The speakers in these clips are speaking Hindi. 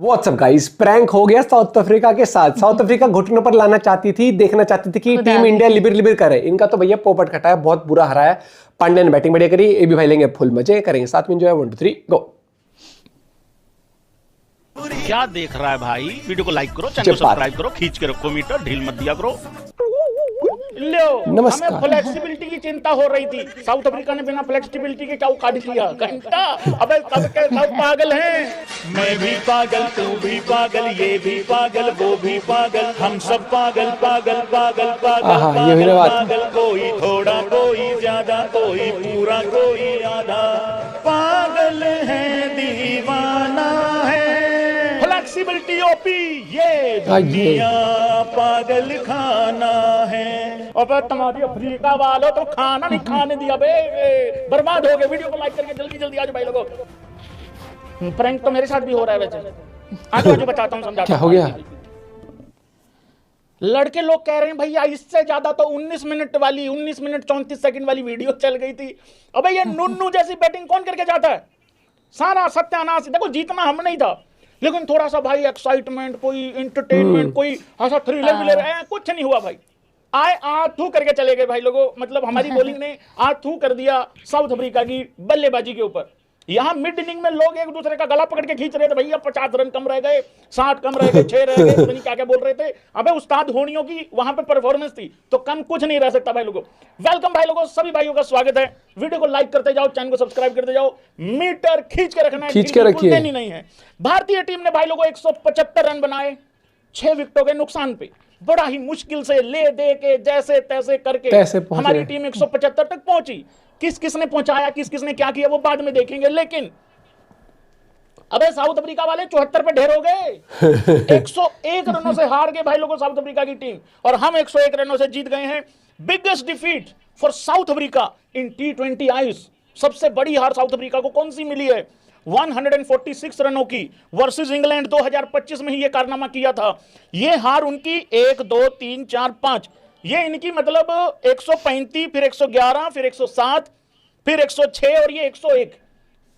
व्हाट्सअप गाइस, प्रैंक हो गया साउथ अफ्रीका के साथ। साउथ अफ्रीका घुटनों पर लाना चाहती थी, देखना चाहती थी कि टीम इंडिया लिबिर लिबिर करे। इनका तो भैया पोपट कटा है, बहुत बुरा हरा है। पांड्या ने बैटिंग बढ़िया करी, ए भी भाई लेंगे फुल मजे करेंगे साथ में। एंजॉय 1 2 3 गो। क्या देख रहा है भाई? वीडियो को लाइक करो, चैनल को सब्सक्राइब करो, खींच के रखो मीटर, ढील मत दिया करो। लो, नमस्कार। हमें फ्लेक्सिबिलिटी की चिंता हो रही थी। साउथ अफ्रीका ने बिना फ्लेक्सिबिलिटी के क्या काट लिया घंटा। अबे सब के सब पागल हैं। मैं भी पागल, तू भी पागल, ये भी पागल, वो भी पागल, हम सब पागल पागल पागल पागल पागल पागल। कोई थोड़ा, कोई ज्यादा, कोई पूरा, कोई आधा। पागल है, दीवाना है। फ्लेक्सिबिलिटी ओपी, ये दुनिया पागल खाना है। और तुम्हारी अफ्रीका वालों तो खाना नहीं खाने दिया बे, बर्बाद हो गए। वीडियो को लाइक करके जल्दी जल्दी आज भाई लोगों। प्रैंक तो मेरे साथ भी हो रहा है वैसे। आज बताता हूँ, समझाता हूँ। क्या हो गया? लड़के लोग कह रहे हैं भैया इससे ज्यादा तो 19 मिनट वाली, 19 मिनट 34 सेकंड वाली वीडियो चल गई थी। अबे ये नुन्नू जैसी बैटिंग कौन करके जाता है? सारा सत्यानाश। देखो जीतना हम नहीं था, लेकिन थोड़ा सा भाई एक्साइटमेंट, कोई एंटरटेनमेंट, कोई ऐसा थ्रिलर विलर है, कुछ नहीं हुआ भाई। आए आथू करके चले गए भाई लोगों। मतलब हमारी बॉलिंग ने आथू कर दिया साउथ अफ्रीका की बल्लेबाजी के ऊपर। यहां मिड इनिंग में लोग एक दूसरे का गला पकड़ के खींच रहे थे, भैया 50 रन कम रह गए, 60 कम रह गए, 6 रह गए, पता नहीं क्या क्या बोल रहे थे। अबे उस्ताद होनियों की वहां पे परफॉर्मेंस थी, तो कम कुछ नहीं रह सकता भाई लोगों। वेलकम भाई लोगों, सभी भाइयों का स्वागत है। वीडियो को लाइक करते जाओ, चैनल को सब्सक्राइब करते जाओ, मीटर खींच के रखना है, खींच के रखिए। नहीं है। भारतीय टीम ने भाई लोगों 175 रन बनाए 6 विकेटों के नुकसान पे। बड़ा ही मुश्किल से ले दे के जैसे तैसे करके हमारी टीम 175 तक पहुंची। किस किस ने पहुंचाया, किस किस ने क्या किया, वो बाद में देखेंगे। लेकिन अबे साउथ अफ्रीका वाले 74 पे ढेर हो गए। 101 रनों से हार गए भाई लोगों साउथ अफ्रीका की टीम, और हम 101 रनों से जीत गए हैं। Biggest defeat for south Africa in T20 ice. सबसे बड़ी हार साउथ अफ्रीका को कौन सी मिली है? 146 रनों की वर्सेस इंग्लैंड। 2025 में ही ये कारनामा किया था। ये हार उनकी 1 2 3 4 5, ये इनकी मतलब 135, फिर 111, फिर 107, फिर 106 और ये 101।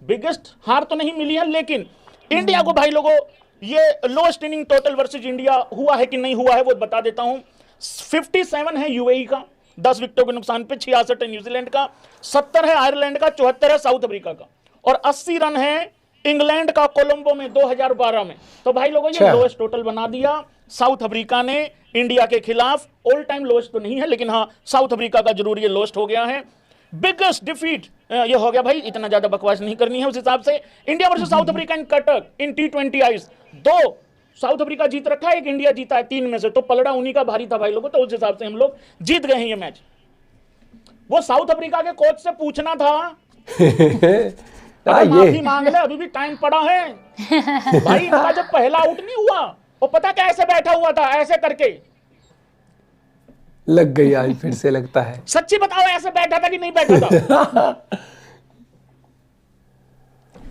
बिगेस्ट हार तो नहीं मिली है, लेकिन इंडिया को भाई लोगों ये lowest inning total versus India हुआ है कि नहीं हुआ है वो बता देता हूं। 57 है यूएई का 10 विकेटों के नुकसान पे, 66 है न्यूजीलैंड का, 70 है आयरलैंड का, 74 है साउथ अफ्रीका का, और 80 रन है इंग्लैंड का कोलंबो में 2012 में। तो भाई लोगों ये लोएस्ट टोटल बना दिया साउथ अफ्रीका ने इंडिया के खिलाफ। ऑल टाइम लोएस्ट तो नहीं है, लेकिन हाँ साउथ अफ्रीका का जरूर ये लोएस्ट हो गया है। बिगेस्ट डिफीट ये हो गया भाई। इतना ज्यादा बकवास नहीं करनी है उस हिसाब से। India versus South Africa in Cuttack in T20 आइस। 2 साउथ अफ्रीका जीत रखा है, 1 इंडिया जीता है, 3 में से तो पलड़ा उन्हीं का भारी था भाई लोगों। तो उस हिसाब से हम लोग जीत गए हैं ये मैच। वो साउथ अफ्रीका के कोच से पूछना था माफी मांग ले, अभी भी टाइम पड़ा है भाई। इनका जब पहला आउट नहीं हुआ, वो पता क्या ऐसे बैठा हुआ था, ऐसे करके लग गई आज फिर से लगता है। सच्ची बताओ, ऐसे बैठा था कि नहीं बैठा था?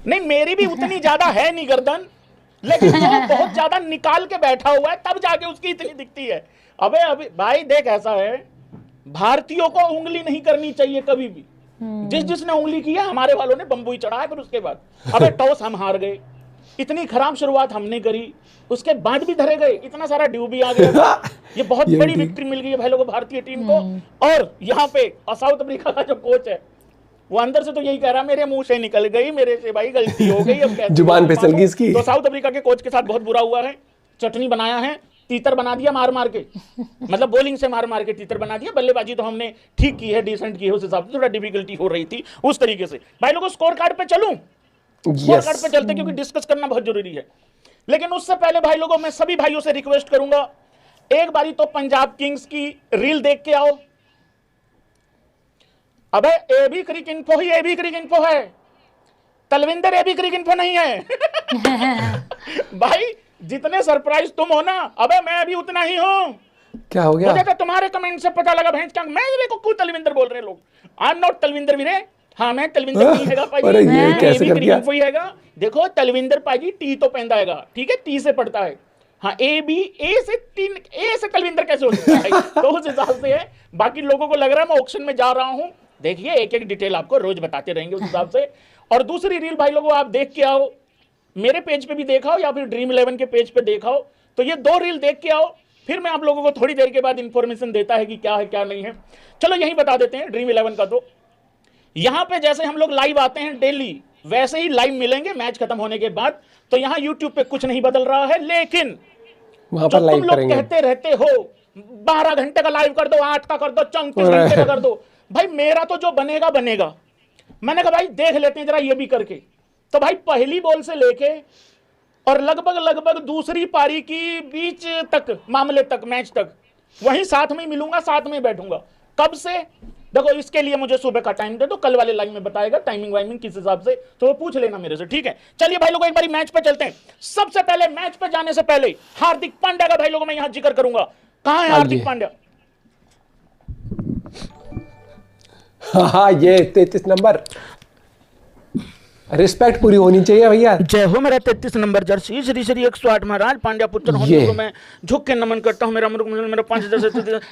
नहीं, मेरी भी उतनी ज्यादा है नहीं गर्दन, लेकिन वो बहुत ज्यादा निकाल के बैठा हुआ है, तब जाके उसकी इतनी दिखती है। अबे अभी भाई देख, ऐसा है भारतीयों को उंगली नहीं करनी चाहिए कभी भी। जिसने उंगली की है हमारे वालों ने बम्बू ही चढ़ाया। फिर उसके बाद अबे टॉस हम हार गए, इतनी खराब शुरुआत हमने करी, उसके बाद भी धरे गए, इतना सारा ड्यू भी आ गया। ये बहुत बड़ी विक्ट्री मिल गई है भाई लोगों भारतीय टीम को। और यहाँ पे साउथ अफ्रीका का जो कोच है वो अंदर से तो यही कह रहा है, मेरे मुंह से निकल गई, मेरे से भाई गलती हो गई, अब कैसे जुबान पे चल गई इसकी। तो साउथ अफ्रीका के कोच के साथ बहुत बुरा हुआ है। चटनी बनाया है, तीतर बना दिया मार मार के, मतलब बॉलिंग से मार मार के तीतर बना दिया। बल्लेबाजी तो हमने ठीक की है, डिसेंट की है, उस हिसाब से थोड़ा डिफिकल्टी हो रही थी उस तरीके से। भाई लोगों स्कोर कार्ड पे चलूं? स्कोर कार्ड पे चलते, क्योंकि डिस्कस करना बहुत जरूरी है। लेकिन उससे पहले भाई लोगों मैं सभी भाइयों से रिक्वेस्ट करूंगा, एक बारी तो पंजाब किंग्स की रील देख के आओ। अबे AB Crick info he AB Crick info है, तलविंदर एबी क्रिक इन्फो नहीं है। भाई जितने सरप्राइज तुम हो ना, अबे मैं भी उतना ही हूं। क्या हो गया? मुझे तो तुम्हारे कमेंट से पता लगा भैंस क्या मैं देखो कोई तलविंदर बोल रहे लोग। आई एम नॉट तलविंदर वीरे। हाँ मैं तलविंदर नहीं हैगा पाजी, ये कैसे कर दिया? ही हैगा। देखो तलविंदर पाजी टी तो पैंदा हैगा, ठीक है, टी से पढ़ता है। हाँ ए बी, ए से तलविंदर कैसे हो सकता है? तो उस हिसाब से है। बाकी लोगों को लग रहा है मैं ऑक्शन में जा रहा हूं। देखिए एक एक डिटेल आपको रोज बताते रहेंगे उस हिसाब से। और दूसरी रील भाई लोगों आप देख के आओ, मेरे पेज पे भी देखा हो या फिर ड्रीम 11 के पेज पे देखा हो, तो ये 2 रील देख के आओ, फिर मैं आप लोगों को थोड़ी देर के बाद इंफॉर्मेशन देता है कि क्या है क्या नहीं है। चलो यही बता देते हैं ड्रीम 11 का। तो यहां पे जैसे हम लोग लाइव आते हैं डेली, वैसे ही लाइव मिलेंगे मैच खत्म होने के बाद। तो यहां यूट्यूब पे कुछ नहीं बदल रहा है, लेकिन वहां जो पर लाइव तुम लोग करेंगे। कहते रहते हो 12 घंटे का लाइव कर दो, 8 का कर दो, 34 घंटे का कर दो, भाई मेरा तो जो बनेगा बनेगा। मैंने कहा भाई देख लेते हैं जरा ये भी करके। तो भाई पहली बॉल से लेके और लगभग दूसरी पारी की बीच तक मामले तक, मैच तक वहीं साथ में मिलूंगा, साथ में बैठूंगा। कब से? देखो इसके लिए मुझे सुबह का टाइम दे दो, कल वाले लाइन में बताएगा टाइमिंग वाइमिंग किस हिसाब से, तो वो पूछ लेना मेरे से, ठीक है। चलिए भाई लोगों एक बारी मैच पे चलते हैं। सबसे पहले मैच पे जाने से पहले हार्दिक पांड्या का भाई लोगों मैं यहां जिक्र करूंगा। कहां है हार्दिक पांड्या? हाँ ये 33 नंबर, रिस्पेक्ट पूरी होनी चाहिए भैया। जय हो मेरा 33 नंबर जर्सी, श्री श्री 108 महाराज पांड्या पुत्र होने को मैं झुक के नमन करता हूं। मेरा 5 जैसे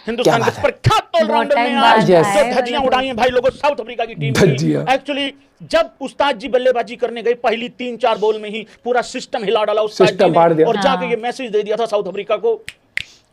हिंदुस्तान के प्रख्यात ऑलराउंडर ने आज जो धज्जियां उड़ाई हैं भाई लोगों साउथ अफ्रीका की टीम की। एक्चुअली जब उस्ताद जी बल्लेबाजी करने गए, पहली 3-4 बॉल में ही पूरा सिस्टम हिला डाला उस्ताद जी ने, और जाके ये मैसेज दे दिया था साउथ अफ्रीका को।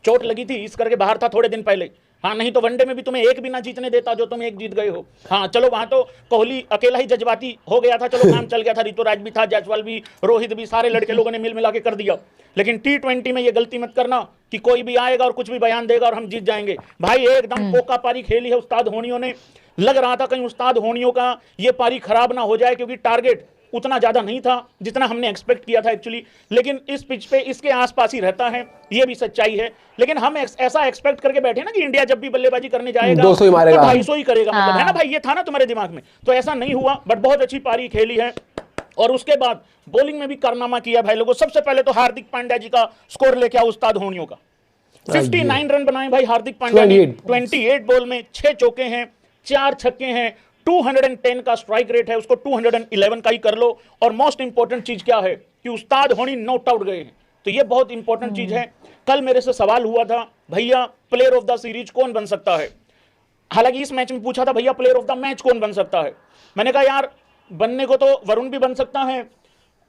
चोट लगी थी इस करके बाहर था थोड़े दिन पहले। हाँ नहीं तो वनडे में भी तुम्हें एक भी ना जीतने देता जो तुम एक जीत गए हो। हाँ चलो वहां तो कोहली अकेला ही जज्बाती हो गया था, चलो काम चल गया था, ऋतुराज भी था, जायसवाल भी, रोहित भी, सारे लड़के लोगों ने मिल मिला के कर दिया। लेकिन T20 में ये गलती मत करना कि कोई भी आएगा और कुछ भी बयान देगा और हम जीत जाएंगे। भाई एकदम पोका पारी खेली है उस्ताद होनियों ने। लग रहा था कहीं उस्ताद होनियों का ये पारी खराब ना हो जाए, क्योंकि टारगेट उतना ज्यादा नहीं था जितना हमने एक्सपेक्ट किया था एक्चुअली। लेकिन इस पिच पे इसके आसपास ही रहता है, ये भी सच्चाई है। लेकिन हम ऐसा एक्सपेक्ट करके बैठे ना कि इंडिया जब भी बल्लेबाजी करने जाएगा 200 ही मारेगा, 250 ही करेगा, मतलब है ना भाई, ये था ना तुम्हारे दिमाग में। तो ऐसा नहीं हुआ, बट बहुत अच्छी पारी खेली है। और उसके बाद बॉलिंग में भी कारनामा किया भाई लोगों। सबसे पहले तो हार्दिक पांड्या जी का स्कोर लेके आओ उस्ताद होनियों का। 59 रन बनाए भाई हार्दिक पांड्या ने 28 बॉल में, 6 चौके हैं, 4 छक्के हैं, 210 का स्ट्राइक रेट है, उसको 211 का ही कर लो। और मोस्ट इंपॉर्टेंट चीज क्या है कि उस्ताद होनी नॉट आउट गए हैं, तो ये बहुत इंपॉर्टेंट चीज है। कल मेरे से सवाल हुआ था भैया प्लेयर ऑफ द सीरीज कौन बन सकता है, हालांकि इस मैच में पूछा था भैया प्लेयर ऑफ द मैच कौन बन सकता है। मैंने कहा यार बनने को तो वरुण भी बन सकता है,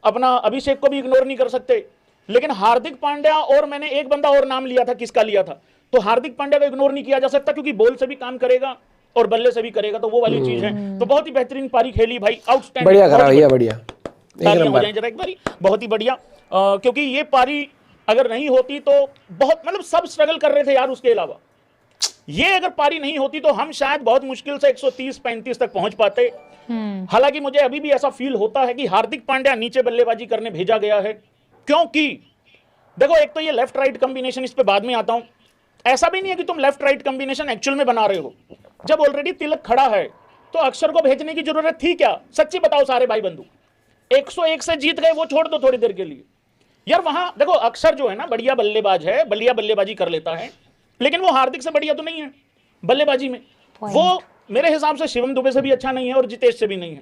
अपना अभिषेक को भी इग्नोर नहीं कर सकते, लेकिन हार्दिक पांड्या और मैंने एक बंदा और नाम लिया था, किसका लिया था, तो हार्दिक पांड्या को इग्नोर नहीं किया जा सकता क्योंकि बॉल से भी काम करेगा और बल्ले से भी करेगा, तो वो वाली चीज है। तो बहुत ही बेहतरीन पारी खेली भाई, आउटस्टैंडिंग, बढ़िया करा भैया, बढ़िया हो जाए जरा एक बारी, बहुत ही बढ़िया। क्योंकि ये पारी अगर नहीं होती तो बहुत, मतलब सब स्ट्रगल कर रहे थे यार, उसके अलावा ये अगर पारी नहीं होती तो हम शायद बहुत मुश्किल से 130-135 तक पहुंच पाते। हालांकि मुझे अभी भी ऐसा फील होता है कि हार्दिक पांड्या नीचे बल्लेबाजी करने भेजा गया है, क्योंकि देखो एक तो ये लेफ्ट राइट कॉम्बिनेशन, इस पे बाद में आता हूं। ऐसा भी नहीं है कि तुम लेफ्ट राइट कॉम्बिनेशन एक्चुअल में बना रहे हो, जब ऑलरेडी तिलक खड़ा है तो अक्षर को भेजने की जरूरत थी क्या? सच्ची बताओ सारे भाई बंधु, 101 से जीत गए वो छोड़ दो थोड़ी देर के लिए यार। वहां देखो अक्षर जो है ना बढ़िया बल्लेबाज है, बढ़िया बल्लेबाजी कर लेता है, लेकिन वो हार्दिक से बढ़िया तो नहीं है बल्लेबाजी में। वो मेरे हिसाब से शिवम दुबे से भी अच्छा नहीं है और जितेश से भी नहीं है।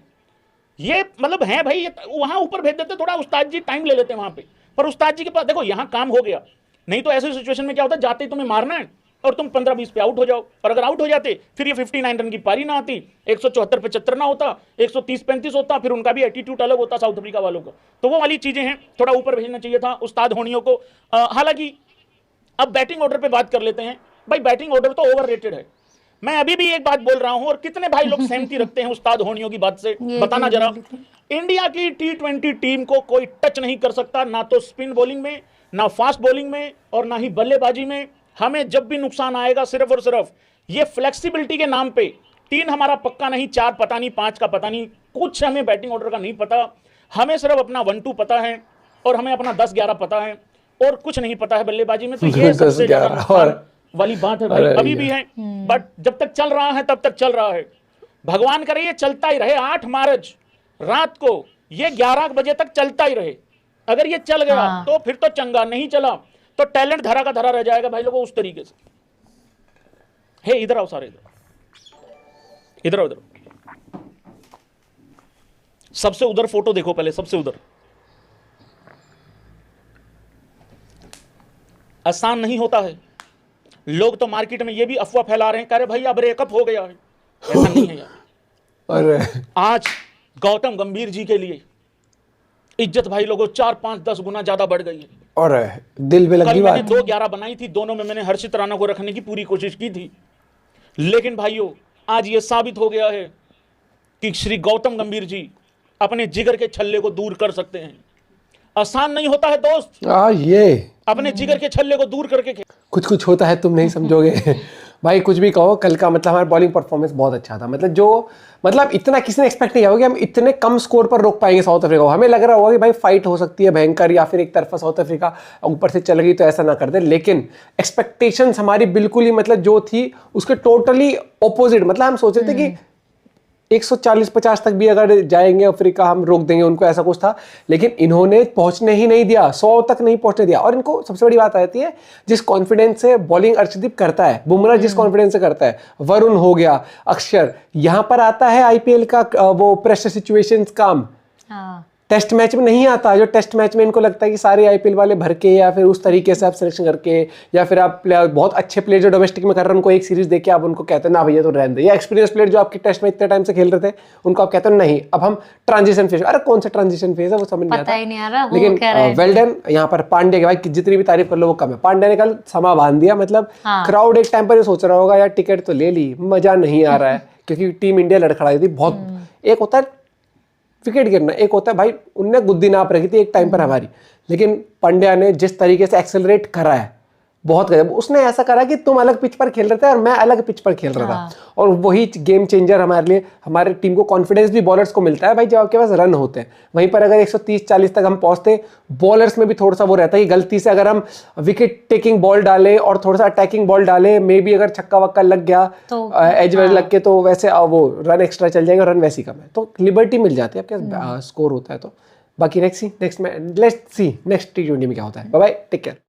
ये मतलब है भाई, वहां ऊपर भेज देते, थोड़ा उस्ताद जी टाइम ले लेते वहां पे, पर उस्ताद जी के पास देखो यहां काम हो गया। नहीं तो ऐसे सिचुएशन में क्या होता है, जाते तुम्हें मारना है और तुम 15-20 पे आउट हो जाओ, और अगर आउट हो जाते फिर ये 59 रन की पारी ना आती, 174-75 ना होता, 130-35 होता, फिर उनका भी एटीट्यूड अलग होता साउथ अफ्रीका वालों का। तो वो वाली चीजें हैं, थोड़ा ऊपर भेजना चाहिए था उस्ताद होनियों को। हालांकि अब बैटिंग ऑर्डर पे बात कर लेते हैं भाई। बैटिंग ऑर्डर तो ओवररेटेड है, मैं अभी भी एक बात बोल रहा हूं, और कितने भाई लोग सहमति रखते हैं उस्ताद होनियों की बात से, बताना जरा। इंडिया की T20 टीम को कोई टच नहीं कर सकता, ना तो स्पिन बॉलिंग में, ना फास्ट बॉलिंग में, और ना ही बल्लेबाजी में। हमें जब भी नुकसान आएगा सिर्फ और सिर्फ ये फ्लेक्सिबिलिटी के नाम पे, 3 हमारा पक्का नहीं, 4 पता नहीं, 5 का पता नहीं, कुछ हमें बैटिंग ऑर्डर का नहीं पता। हमें सिर्फ अपना 1-2 पता है और हमें अपना 10-11 पता है, और कुछ नहीं पता है बल्लेबाजी में। तो ये सबसे ज्यादा वाली बात है भाई, अभी भी है, बट जब तक चल रहा है तब तक चल रहा है। भगवान करे ये चलता ही रहे, 8 मार्च रात को ये 11 बजे तक चलता ही रहे। अगर ये चल गया तो फिर तो चंगा, नहीं चला तो टैलेंट धरा का धरा रह जाएगा भाई लोगों, उस तरीके से। हे इधर आओ सारे, इधर आओ, इधर सबसे उधर फोटो देखो पहले, सबसे उधर। आसान नहीं होता है, लोग तो मार्केट में ये भी अफवाह फैला रहे हैं, कह रहे भैया ब्रेकअप हो गया है। ऐसा नहीं है यार। अरे आज गौतम गंभीर जी के लिए इज्जत भाई लोगों 4-5-10 गुना ज्यादा बढ़ गई है। और दिल पे लगी कल मैंने बात। 2-11 बनाई थी, दोनों में मैंने हर्षित राणा को रखने की पूरी कोशिश की थी, लेकिन भाइयों आज ये साबित हो गया है कि श्री गौतम गंभीर जी अपने जिगर के छल्ले को दूर कर सकते हैं। आसान नहीं होता है दोस्त, ये अपने जिगर के छल्ले को दूर करके कुछ कुछ होता है, तुम नहीं समझोगे। भाई कुछ भी कहो, कल का मतलब हमारा बॉलिंग परफॉर्मेंस बहुत अच्छा था। मतलब इतना किसी ने एक्सपेक्ट नहीं किया होगा कि हम इतने कम स्कोर पर रोक पाएंगे साउथ अफ्रीका को। हमें लग रहा होगा कि भाई फाइट हो सकती है भयंकर, या फिर एक तरफा साउथ अफ्रीका ऊपर से चल गई तो ऐसा ना कर दे। लेकिन एक्सपेक्टेशंस हमारी बिल्कुल ही मतलब जो थी उसके टोटली ऑपोजिट। मतलब हम सोचे थे कि 140-50 तक भी अगर जाएंगे अफ्रीका हम रोक देंगे उनको, ऐसा कुछ था। लेकिन इन्होंने पहुंचने ही नहीं दिया, 100 तक नहीं पहुंचने दिया। और इनको सबसे बड़ी बात आती है जिस कॉन्फिडेंस से बॉलिंग अर्शदीप करता है, बुमराह जिस कॉन्फिडेंस से करता है, वरुण हो गया, अक्षर, यहां पर आता है आईपीएल का वो प्रेशर सिचुएशंस काम। टेस्ट मैच में नहीं आता। जो टेस्ट मैच में इनको लगता है कि सारे आईपीएल वाले भर के या फिर उस तरीके से आप सिलेक्शन करके, या फिर आप बहुत अच्छे प्लेयर जो डोमेस्टिक में कर रहे हैं उनको एक सीरीज देके आप उनको कहते हैं ना भैया तो रहने दे, या एक्सपीरियंस प्लेयर जो आपके टेस्ट में इतने टाइम से खेल रहे थे उनको आप कहते हैं नहीं अब हम ट्रांजिशन फेज। अरे कौन सा ट्रांजिशन फेज है वो समझ नहीं आता। लेकिन वेल डन यहाँ पर पांडे के, भाई जितनी भी तारीफ कर लो वो कम है। पांडे ने कल समा बांध दिया। मतलब क्राउड एक टाइम पर ये सोच रहा होगा यार टिकट तो ले ली, मजा नहीं आ रहा है, क्योंकि टीम इंडिया लड़खड़ाई थी बहुत। एक होता है विकेट गिरना, एक होता है भाई उनने गुद्दी नाप रखी थी एक टाइम पर हमारी, लेकिन पंड्या ने जिस तरीके से एक्सेलरेट करा है बहुत गजब। उसने ऐसा करा कि तुम अलग पिच पर खेल रहे थे और मैं अलग पिच पर खेल रहा था, और वही गेम चेंजर हमारे लिए। हमारे टीम को कॉन्फिडेंस भी बॉलर्स को मिलता है भाई जब आपके पास रन होते हैं। वहीं पर अगर 130-40 तक हम पहुंचते, बॉलर्स में भी थोड़ा सा वो रहता है कि गलती से अगर हम विकेट टेकिंग बॉल डालें और थोड़ा सा अटैकिंग बॉल डालें, मे बी अगर छक्का वक्का लग गया तो एज वेज लग के तो वैसे वो रन एक्स्ट्रा चल जाएंगे, रन वैसी कम है तो लिबर्टी मिल जाती है आपके स्कोर होता है। तो बाकी लेट्स सी नेक्स्ट T20 में क्या होता है। Bye bye, take care.